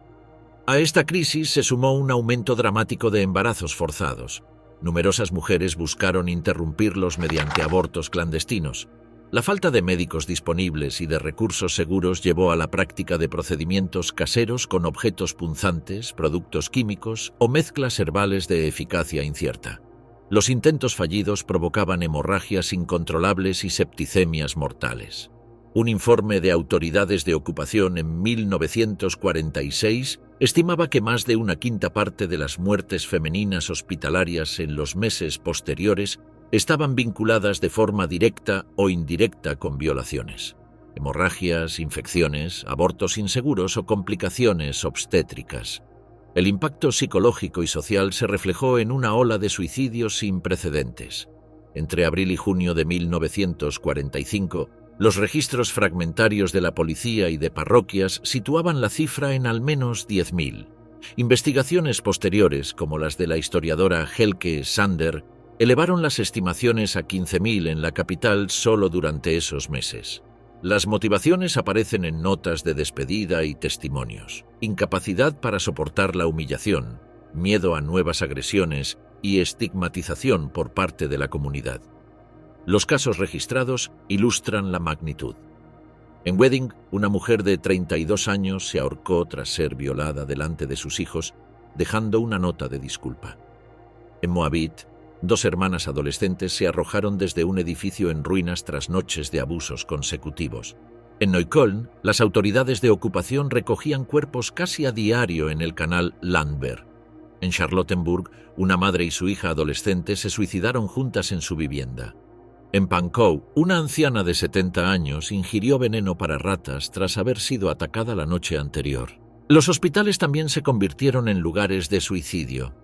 A esta crisis se sumó un aumento dramático de embarazos forzados. Numerosas mujeres buscaron interrumpirlos mediante abortos clandestinos. La falta de médicos disponibles y de recursos seguros llevó a la práctica de procedimientos caseros con objetos punzantes, productos químicos o mezclas herbales de eficacia incierta. Los intentos fallidos provocaban hemorragias incontrolables y septicemias mortales. Un informe de autoridades de ocupación en 1946 estimaba que más de una quinta parte de las muertes femeninas hospitalarias en los meses posteriores estaban vinculadas de forma directa o indirecta con violaciones, hemorragias, infecciones, abortos inseguros o complicaciones obstétricas. El impacto psicológico y social se reflejó en una ola de suicidios sin precedentes. Entre abril y junio de 1945, los registros fragmentarios de la policía y de parroquias situaban la cifra en al menos 10.000. Investigaciones posteriores, como las de la historiadora Helke Sander, elevaron las estimaciones a 15.000 en la capital solo durante esos meses. Las motivaciones aparecen en notas de despedida y testimonios: incapacidad para soportar la humillación, miedo a nuevas agresiones y estigmatización por parte de la comunidad. Los casos registrados ilustran la magnitud. En Wedding, una mujer de 32 años se ahorcó tras ser violada delante de sus hijos, dejando una nota de disculpa. En Moabit, 2 hermanas adolescentes se arrojaron desde un edificio en ruinas tras noches de abusos consecutivos. En Neukölln, las autoridades de ocupación recogían cuerpos casi a diario en el canal Landwehr. En Charlottenburg, una madre y su hija adolescente se suicidaron juntas en su vivienda. En Pankow, una anciana de 70 años ingirió veneno para ratas tras haber sido atacada la noche anterior. Los hospitales también se convirtieron en lugares de suicidio.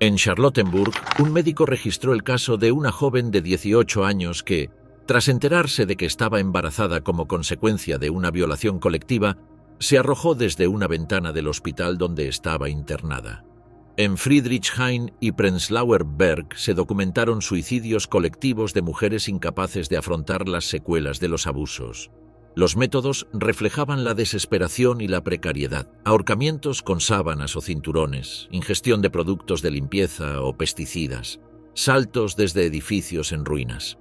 En Charlottenburg, un médico registró el caso de una joven de 18 años que, tras enterarse de que estaba embarazada como consecuencia de una violación colectiva, se arrojó desde una ventana del hospital donde estaba internada. En Friedrichshain y Prenzlauer Berg se documentaron suicidios colectivos de mujeres incapaces de afrontar las secuelas de los abusos. Los métodos reflejaban la desesperación y la precariedad: ahorcamientos con sábanas o cinturones, ingestión de productos de limpieza o pesticidas, saltos desde edificios en ruinas.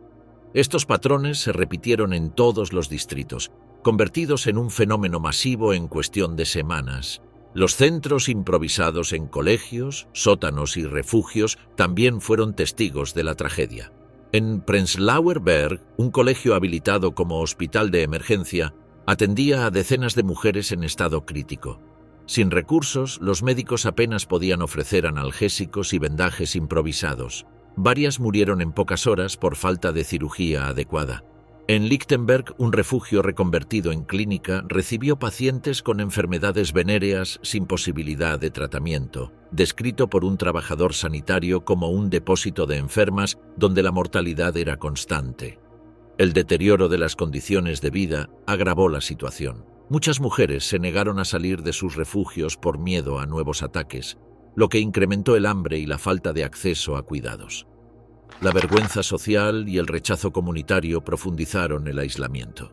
Estos patrones se repitieron en todos los distritos, convertidos en un fenómeno masivo en cuestión de semanas. Los centros improvisados en colegios, sótanos y refugios también fueron testigos de la tragedia. En Prenzlauer Berg, un colegio habilitado como hospital de emergencia atendía a decenas de mujeres en estado crítico. Sin recursos, los médicos apenas podían ofrecer analgésicos y vendajes improvisados. Varias murieron en pocas horas por falta de cirugía adecuada. En Lichtenberg, un refugio reconvertido en clínica recibió pacientes con enfermedades venéreas sin posibilidad de tratamiento, descrito por un trabajador sanitario como un depósito de enfermas donde la mortalidad era constante. El deterioro de las condiciones de vida agravó la situación. Muchas mujeres se negaron a salir de sus refugios por miedo a nuevos ataques, lo que incrementó el hambre y la falta de acceso a cuidados. La vergüenza social y el rechazo comunitario profundizaron el aislamiento.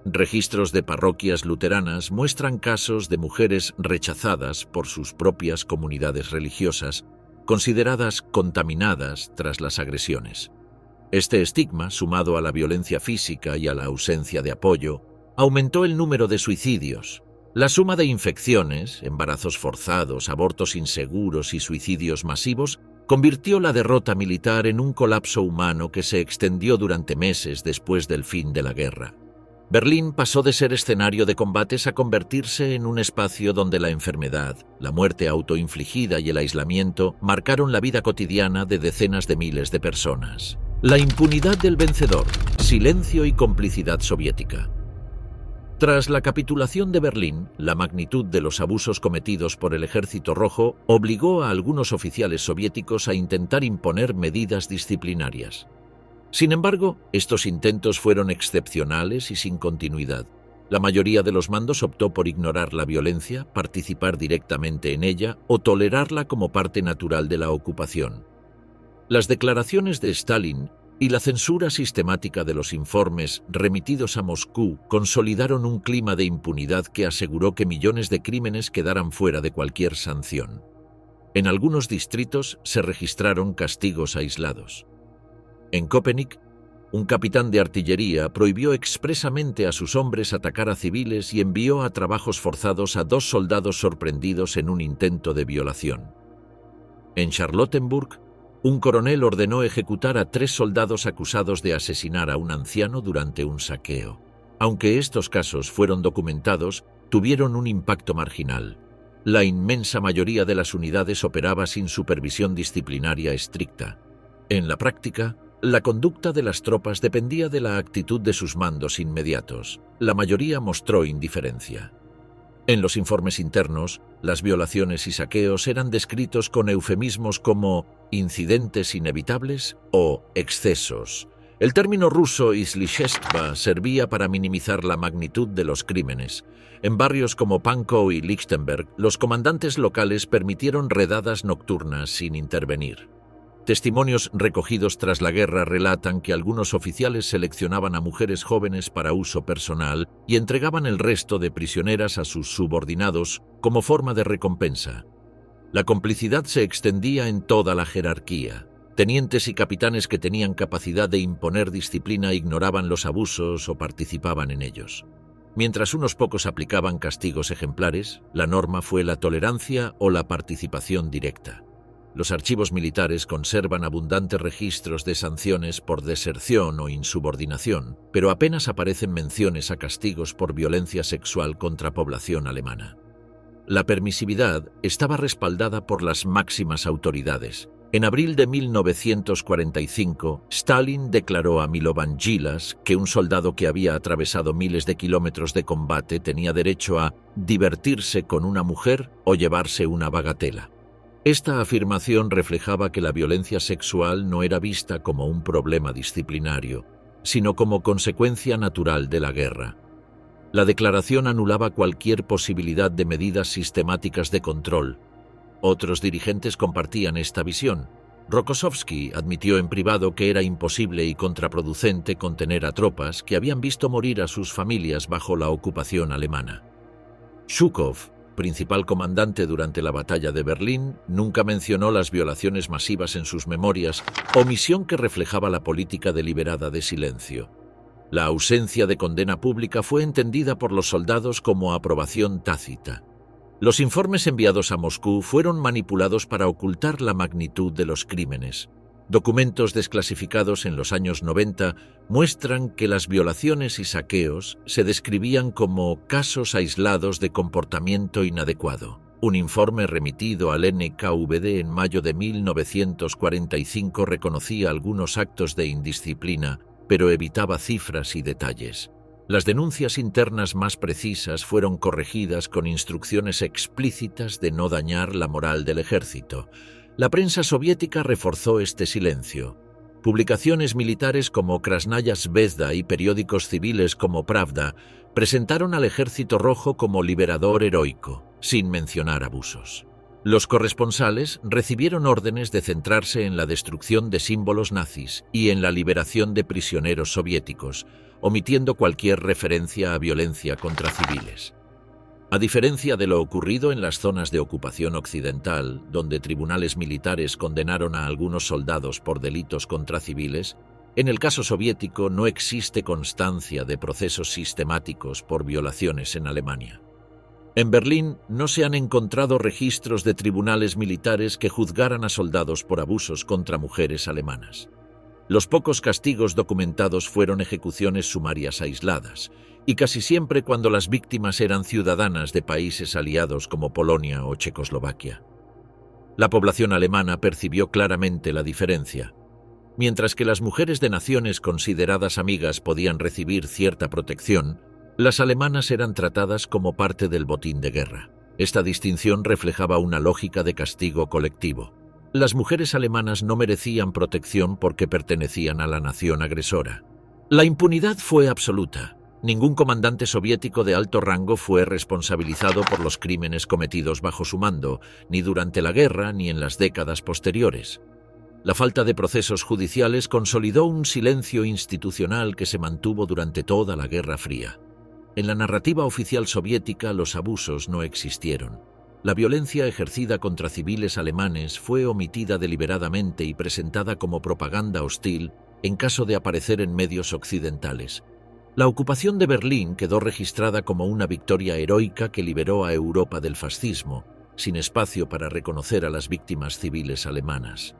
Registros de parroquias luteranas muestran casos de mujeres rechazadas por sus propias comunidades religiosas, consideradas contaminadas tras las agresiones. Este estigma, sumado a la violencia física y a la ausencia de apoyo, aumentó el número de suicidios. La suma de infecciones, embarazos forzados, abortos inseguros y suicidios masivos convirtió la derrota militar en un colapso humano que se extendió durante meses después del fin de la guerra. Berlín pasó de ser escenario de combates a convertirse en un espacio donde la enfermedad, la muerte autoinfligida y el aislamiento marcaron la vida cotidiana de decenas de miles de personas. La impunidad del vencedor, silencio y complicidad soviética. Tras la capitulación de Berlín, la magnitud de los abusos cometidos por el Ejército Rojo obligó a algunos oficiales soviéticos a intentar imponer medidas disciplinarias. Sin embargo, estos intentos fueron excepcionales y sin continuidad. La mayoría de los mandos optó por ignorar la violencia, participar directamente en ella o tolerarla como parte natural de la ocupación. Las declaraciones de Stalin y la censura sistemática de los informes remitidos a Moscú consolidaron un clima de impunidad que aseguró que millones de crímenes quedaran fuera de cualquier sanción. En algunos distritos se registraron castigos aislados. En Köpenick, un capitán de artillería prohibió expresamente a sus hombres atacar a civiles y envió a trabajos forzados a 2 soldados sorprendidos en un intento de violación. En Charlottenburg, un coronel ordenó ejecutar a 3 soldados acusados de asesinar a un anciano durante un saqueo. Aunque estos casos fueron documentados, tuvieron un impacto marginal. La inmensa mayoría de las unidades operaba sin supervisión disciplinaria estricta. En la práctica, la conducta de las tropas dependía de la actitud de sus mandos inmediatos. La mayoría mostró indiferencia. En los informes internos, las violaciones y saqueos eran descritos con eufemismos como incidentes inevitables o excesos. El término ruso «izlishchestva» servía para minimizar la magnitud de los crímenes. En barrios como Pankow y Lichtenberg, los comandantes locales permitieron redadas nocturnas sin intervenir. Testimonios recogidos tras la guerra relatan que algunos oficiales seleccionaban a mujeres jóvenes para uso personal y entregaban el resto de prisioneras a sus subordinados como forma de recompensa. La complicidad se extendía en toda la jerarquía. Tenientes y capitanes que tenían capacidad de imponer disciplina ignoraban los abusos o participaban en ellos. Mientras unos pocos aplicaban castigos ejemplares, la norma fue la tolerancia o la participación directa. Los archivos militares conservan abundantes registros de sanciones por deserción o insubordinación, pero apenas aparecen menciones a castigos por violencia sexual contra población alemana. La permisividad estaba respaldada por las máximas autoridades. En abril de 1945, Stalin declaró a Milovan Djilas que un soldado que había atravesado miles de kilómetros de combate tenía derecho a divertirse con una mujer o llevarse una bagatela. Esta afirmación reflejaba que la violencia sexual no era vista como un problema disciplinario, sino como consecuencia natural de la guerra. La declaración anulaba cualquier posibilidad de medidas sistemáticas de control. Otros dirigentes compartían esta visión. Rokossovski admitió en privado que era imposible y contraproducente contener a tropas que habían visto morir a sus familias bajo la ocupación alemana. Zhukov, principal comandante durante la batalla de Berlín, nunca mencionó las violaciones masivas en sus memorias, omisión que reflejaba la política deliberada de silencio. La ausencia de condena pública fue entendida por los soldados como aprobación tácita. Los informes enviados a Moscú fueron manipulados para ocultar la magnitud de los crímenes. Documentos desclasificados en los años 90 muestran que las violaciones y saqueos se describían como casos aislados de comportamiento inadecuado. Un informe remitido al NKVD en mayo de 1945 reconocía algunos actos de indisciplina, pero evitaba cifras y detalles. Las denuncias internas más precisas fueron corregidas con instrucciones explícitas de no dañar la moral del ejército. La prensa soviética reforzó este silencio. Publicaciones militares como Krasnaya Zvezda y periódicos civiles como Pravda presentaron al Ejército Rojo como liberador heroico, sin mencionar abusos. Los corresponsales recibieron órdenes de centrarse en la destrucción de símbolos nazis y en la liberación de prisioneros soviéticos, omitiendo cualquier referencia a violencia contra civiles. A diferencia de lo ocurrido en las zonas de ocupación occidental, donde tribunales militares condenaron a algunos soldados por delitos contra civiles, en el caso soviético no existe constancia de procesos sistemáticos por violaciones en Alemania. En Berlín no se han encontrado registros de tribunales militares que juzgaran a soldados por abusos contra mujeres alemanas. Los pocos castigos documentados fueron ejecuciones sumarias aisladas, y casi siempre cuando las víctimas eran ciudadanas de países aliados como Polonia o Checoslovaquia. La población alemana percibió claramente la diferencia. Mientras que las mujeres de naciones consideradas amigas podían recibir cierta protección, las alemanas eran tratadas como parte del botín de guerra. Esta distinción reflejaba una lógica de castigo colectivo. Las mujeres alemanas no merecían protección porque pertenecían a la nación agresora. La impunidad fue absoluta. Ningún comandante soviético de alto rango fue responsabilizado por los crímenes cometidos bajo su mando, ni durante la guerra ni en las décadas posteriores. La falta de procesos judiciales consolidó un silencio institucional que se mantuvo durante toda la Guerra Fría. En la narrativa oficial soviética los abusos no existieron. La violencia ejercida contra civiles alemanes fue omitida deliberadamente y presentada como propaganda hostil en caso de aparecer en medios occidentales. La ocupación de Berlín quedó registrada como una victoria heroica que liberó a Europa del fascismo, sin espacio para reconocer a las víctimas civiles alemanas.